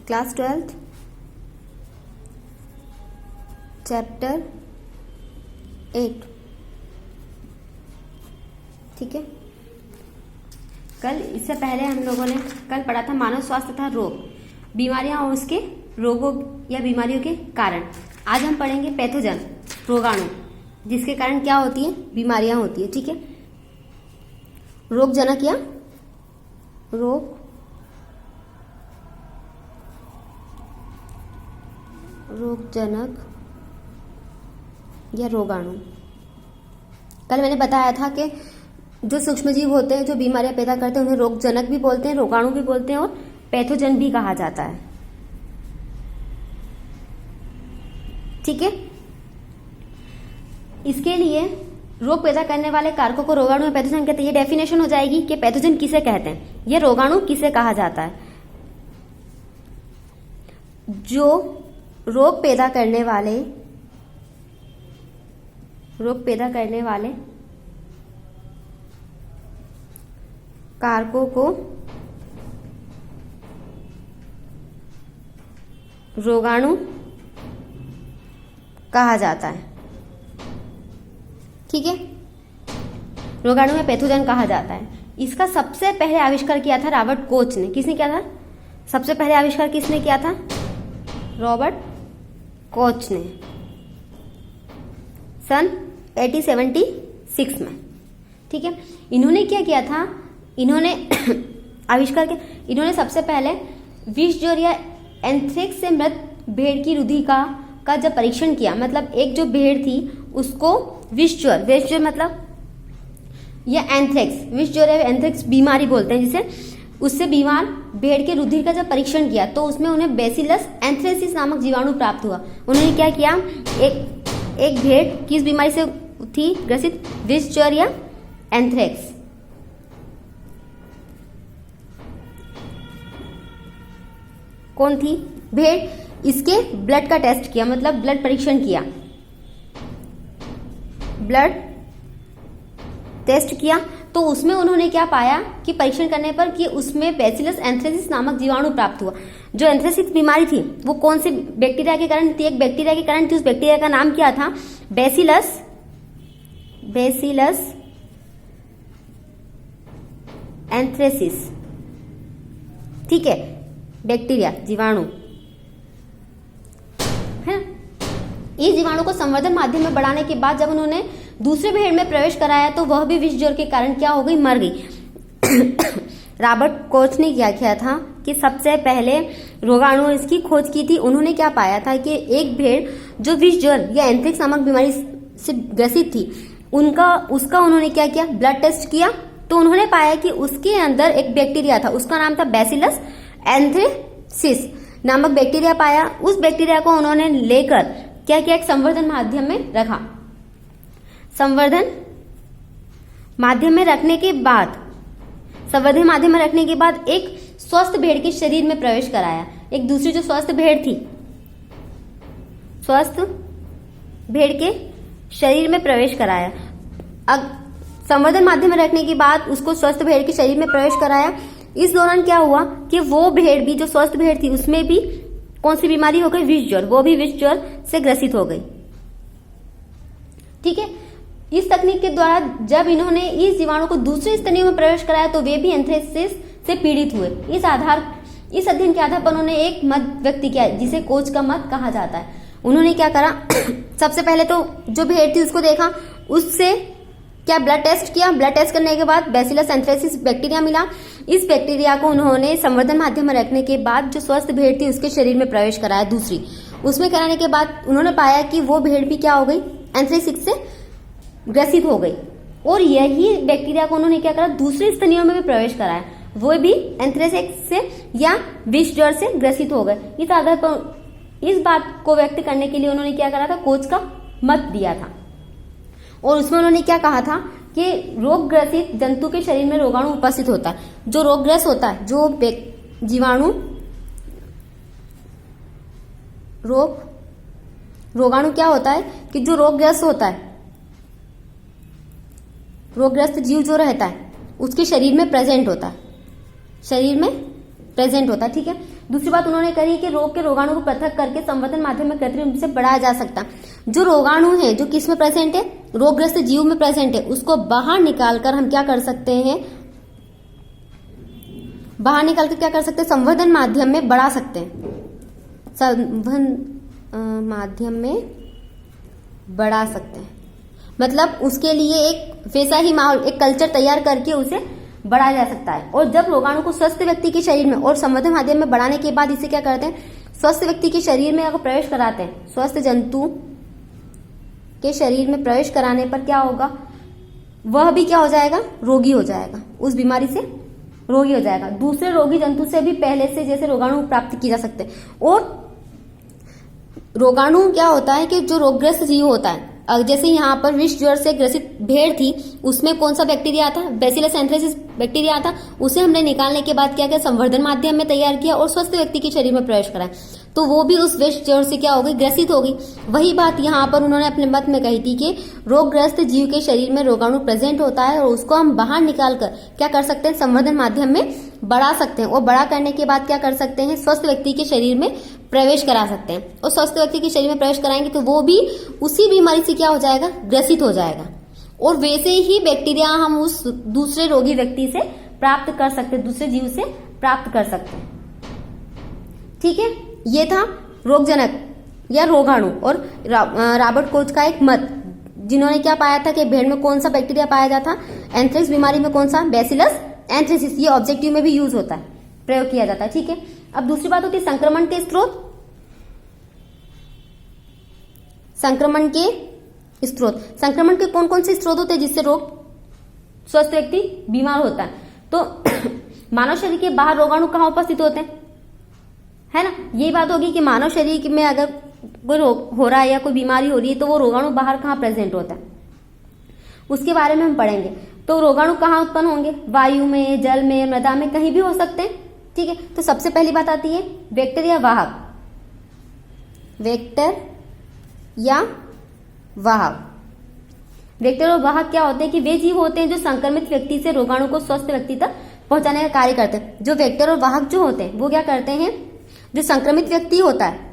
Class 12 chapter 8। ठीक है, कल इससे पहले हम लोगों ने कल पढ़ा था मानव स्वास्थ्य तथा रोग, बीमारियां और उसके रोगों या बीमारियों के कारण। आज हम पढ़ेंगे पैथोजन, रोगाणु, जिसके कारण क्या होती है, बीमारियां होती है। ठीक है, रोगजनक या रोगजनक या रोगाणु। कल मैंने बताया था कि जो सूक्ष्मजीव होते हैं जो बीमारियां पैदा करते हैं उन्हें रोगजनक भी बोलते हैं, रोगाणु भी बोलते हैं और पैथोजन भी कहा जाता है। ठीक है, इसके लिए रोग पैदा करने वाले कारकों को रोगाणु या पैथोजन कहते हैं। ये डेफिनेशन हो जाएगी कि पैथोजन किसे कहते हैं, ये रोगाणु किसे कहा जाता है। जो रोग पैदा करने वाले कारकों को रोगाणु कहा जाता है। ठीक है, रोगाणु या पैथोजन कहा जाता है। इसका सबसे पहले आविष्कार किया था रॉबर्ट कोच ने। किसने किया था? सबसे पहले आविष्कार किसने किया था? रॉबर्ट कोच ने सन 1876 में। ठीक है, इन्होंने क्या किया था, इन्होंने आविष्कार किया, इन्होंने सबसे पहले विष ज्वर या एंथ्रेक्स से मृत भेड़ की रुधि का जब परीक्षण किया, मतलब एक जो भेड़ थी उसको विष ज्वर मतलब या एंथ्रेक्स, विष ज्वर या एंथ्रेक्स बीमारी बोलते हैं जिसे, उससे बीमार भेड़ के रुधिर का जब परीक्षण किया तो उसमें उन्हें बेसिलस एंथ्रेसिस नामक जीवाणु प्राप्त हुआ। उन्होंने क्या किया, एक भेड़ किस बीमारी से थी ग्रसित? विष ज्वर या एंथ्रेक्स। कौन थी भेड़? इसके ब्लड का टेस्ट किया, मतलब ब्लड परीक्षण किया, ब्लड टेस्ट किया तो उसमें उन्होंने क्या पाया कि परीक्षण करने पर कि उसमें बेसिलस एंथ्रेसिस नामक जीवाणु प्राप्त हुआ। जो एंथ्रेसिस बीमारी थी वो कौन से बैक्टीरिया के कारण थी? एक बैक्टीरिया के कारण थी। उस बैक्टीरिया का नाम क्या था? Bacillus anthracis. ठीक है, बैक्टीरिया, जीवाणु है। इस जीवाणु को संवर्धन माध्यम में बढ़ाने के बाद जब उन्होंने दूसरे भेड़ में प्रवेश कराया तो वह भी विष ज्वर के कारण क्या हो गई? मर गई। रॉबर्ट कोच ने क्या किया था कि सबसे पहले रोगाणु इसकी खोज की थी। उन्होंने क्या पाया था कि एक भेड़ जो विष ज्वर या एंथ्रेक्स नामक बीमारी से ग्रसित थी उसका उन्होंने क्या किया? ब्लड टेस्ट किया तो उन्होंने पाया कि उसके अंदर एक बैक्टीरिया था, उसका नाम था बेसिलस एंथ्रेसिस नामक बैक्टीरिया पाया। उस बैक्टीरिया को उन्होंने लेकर क्या किया? एक संवर्धन माध्यम में रखा। संवर्धन माध्यम में रखने के बाद एक स्वस्थ भेड़ के शरीर में प्रवेश कराया। एक दूसरी जो स्वस्थ भेड़ थी, स्वस्थ भेड़ के शरीर में प्रवेश कराया। अब संवर्धन माध्यम में रखने के बाद उसको स्वस्थ भेड़ के शरीर में प्रवेश कराया। इस दौरान क्या हुआ कि वो भेड़ भी, जो स्वस्थ भेड़ थी, उसमें भी कौन सी बीमारी हो गई? विष ज्वर। वो भी विष ज्वर से ग्रसित हो गई। ठीक है, इस तकनीक के द्वारा जब इन्होंने इस जीवाणु को दूसरे स्तनियों में प्रवेश कराया तो वे भी एंथ्रेसिस से पीड़ित हुए। इस अध्ययन के आधार पर उन्होंने एक मत व्यक्त किया जिसे कोच का मत कहा जाता है। उन्होंने क्या करा, सबसे पहले तो जो भेड़ थी उसको देखा, उससे क्या ब्लड टेस्ट किया। ब्लड टेस्ट करने के बाद बेसिलस एंथ्रेसिस बैक्टीरिया मिला। इस बैक्टीरिया को उन्होंने संवर्धन माध्यम में रखने के बाद जो स्वस्थ भेड़ थी उसके शरीर में प्रवेश कराया दूसरी। उसमें कराने के बाद उन्होंने पाया कि वो भेड़ भी क्या हो गई? एंथ्रेसिस से ग्रसित हो गई। और यही बैक्टीरिया को उन्होंने क्या करा? दूसरी स्तनियों में भी प्रवेश कराया, वो भी एंथ्रेसिस से या विष ज्वर से ग्रसित हो गए। इस आधार पर इस बात को व्यक्त करने के लिए उन्होंने क्या करा था? कोच का मत दिया था। और उसमें उन्होंने क्या कहा था कि रोगग्रसित जंतु के शरीर में रोगाणु उपस्थित होता है। जो रोगग्रस्त होता है, जो जीवाणु रोगाणु क्या होता है कि जो रोगग्रस्त होता है, रोगग्रस्त जीव जो रहता है उसके शरीर में प्रेजेंट होता है, शरीर में प्रेजेंट होता है, ठीक है। दूसरी बात उन्होंने कही कि रोग के रोगाणु को पृथक करके संवर्धन माध्यम में कृत्रिम रूप से बढ़ाया जा सकता। जो रोगाणु है जो किस में प्रेजेंट है, रोगग्रस्त जीव में प्रेजेंट है, उसको बाहर निकालकर हम क्या कर सकते हैं, बाहर निकालकर क्या कर सकते हैं, संवर्धन माध्यम में बढ़ा सकते हैं, संवर्धन माध्यम में बढ़ा सकते हैं। मतलब उसके लिए एक वैसा ही माहौल, एक कल्चर तैयार करके उसे बढ़ाया जा सकता है। और जब रोगाणु को स्वस्थ व्यक्ति के शरीर में और संवर्धन माध्यम में बढ़ाने के बाद इसे क्या करते हैं, स्वस्थ व्यक्ति के शरीर में अगर प्रवेश कराते हैं, स्वस्थ जंतु के शरीर में प्रवेश कराने पर क्या होगा, वह भी क्या हो जाएगा, रोगी हो जाएगा, उस बीमारी से रोगी हो जाएगा। दूसरे रोगी जंतु से भी पहले से जैसे रोगाणु प्राप्त किए जा सकते हैं। और रोगाणु क्या होता है कि जो रोगग्रस्त जीव होता है, जैसे यहाँ पर विष ज्वर से ग्रसित भेड़ थी, उसमें कौन सा बैक्टीरिया था, बैसिलस एंथ्रेसिस बैक्टीरिया था, उसे हमने निकालने के बाद क्या किया, संवर्धन माध्यम में तैयार किया और स्वस्थ व्यक्ति के शरीर में प्रवेश कराया, तो वो भी उस विष ज्वर से क्या हो गई, ग्रसित हो गई। वही बात यहाँ पर उन्होंने अपने मत में कही थी कि रोगग्रस्त जीव के शरीर में रोगाणु प्रेजेंट होता है और उसको हम बाहर निकालकर क्या कर सकते हैं, संवर्धन माध्यम में बढ़ा सकते हैं। और बड़ा करने के बाद क्या कर सकते हैं, स्वस्थ व्यक्ति के शरीर में प्रवेश करा सकते हैं। और स्वस्थ व्यक्ति के शरीर में प्रवेश कराएंगे तो वो भी उसी बीमारी से क्या हो जाएगा, ग्रसित हो जाएगा। और वैसे ही बैक्टीरिया हम उस दूसरे रोगी व्यक्ति से प्राप्त कर सकते हैं, दूसरे जीव से प्राप्त कर सकते हैं, ठीक है। ये था रोगजनक या रोगाणु और रॉबर्ट कोच का एक मत, जिन्होंने क्या पाया था कि भेड़ में कौन सा बैक्टीरिया पाया जाता, एंथ्रेक्स बीमारी में कौन सा, बैसिलस एंथ्रेसिस। ये ऑब्जेक्टिव में भी यूज होता है, प्रयोग किया जाता है, ठीक है। अब दूसरी बात होती है संक्रमण के स्रोत। संक्रमण के स्रोत, संक्रमण के कौन कौन से स्रोत होते हैं जिससे रोग स्वस्थ व्यक्ति बीमार होता है। तो मानव शरीर के बाहर रोगाणु कहाँ उपस्थित होते हैं, है ना। यही बात होगी कि मानव शरीर में अगर कोई रोग हो रहा है या कोई बीमारी हो रही है तो वो रोगाणु बाहर कहाँ प्रेजेंट होता है, उसके बारे में हम पढ़ेंगे। तो रोगाणु कहाँ उत्पन्न होंगे, वायु में, जल में, मृदा में, कहीं भी हो सकते हैं, ठीक है। तो सबसे पहली बात आती है वेक्टर या वाहक। वेक्टर या वाहक, वेक्टर और वाहक क्या होते हैं कि वे जीव होते हैं जो संक्रमित व्यक्ति से रोगाणु को स्वस्थ व्यक्ति तक पहुंचाने का कार्य करते हैं। जो वेक्टर और वाहक जो होते हैं वो क्या करते हैं, जो संक्रमित व्यक्ति होता है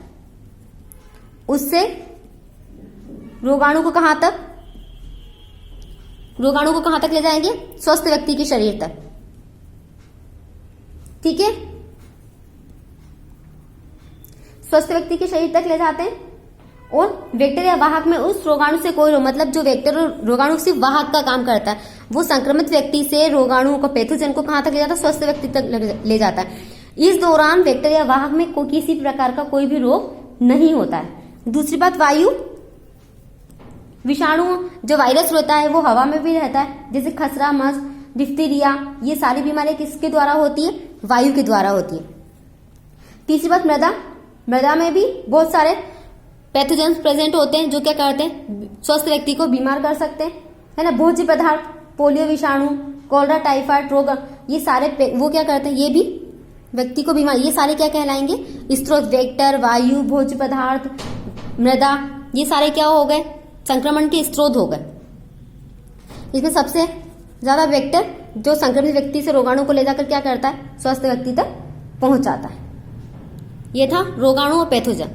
उससे रोगाणु को कहां तक, रोगाणु को कहां तक ले जाएंगे, स्वस्थ व्यक्ति के शरीर तक, ठीक है। स्वस्थ व्यक्ति के शरीर तक ले जाते हैं। और वेक्टर या वाहक में उस रोगाणु से कोई मतलब जो वेक्टर और रोगाणु सिर्फ वाहक का काम करता है, वो संक्रमित व्यक्ति से रोगाणु को, पैथोजन को कहां तक ले जाता है, स्वस्थ व्यक्ति तक ले जाता है। इस दौरान वेक्टर या वाहक में किसी प्रकार का कोई भी रोग नहीं होता है। दूसरी बात, वायु, विषाणु जो वायरस होता है वो हवा में भी रहता है, जैसे खसरा, मस, डिफ्थीरिया, ये सारी बीमारियां किसके द्वारा होती है, वायु के द्वारा होती है। तीसरी बात, मृदा, मृदा में भी बहुत सारे पैथोजेंस प्रेजेंट होते हैं जो क्या करते हैं, स्वस्थ व्यक्ति को बीमार कर सकते हैं, है ना। भोज्य पदार्थ, पोलियो विषाणु, कोलरा, टाइफाइड रोग, ये सारे वो क्या करते हैं, ये भी व्यक्ति को बीमार, ये सारे क्या कहलाएंगे, स्रोत। वेक्टर, वायु, भोज्य पदार्थ, मृदा, ये सारे क्या हो गए, संक्रमण के स्रोत हो गए। इसमें सबसे ज्यादा वेक्टर जो संक्रमित व्यक्ति से रोगाणु को ले जाकर क्या करता है, स्वस्थ व्यक्ति तक पहुंचाता है। ये था रोगाणु और पैथोजन।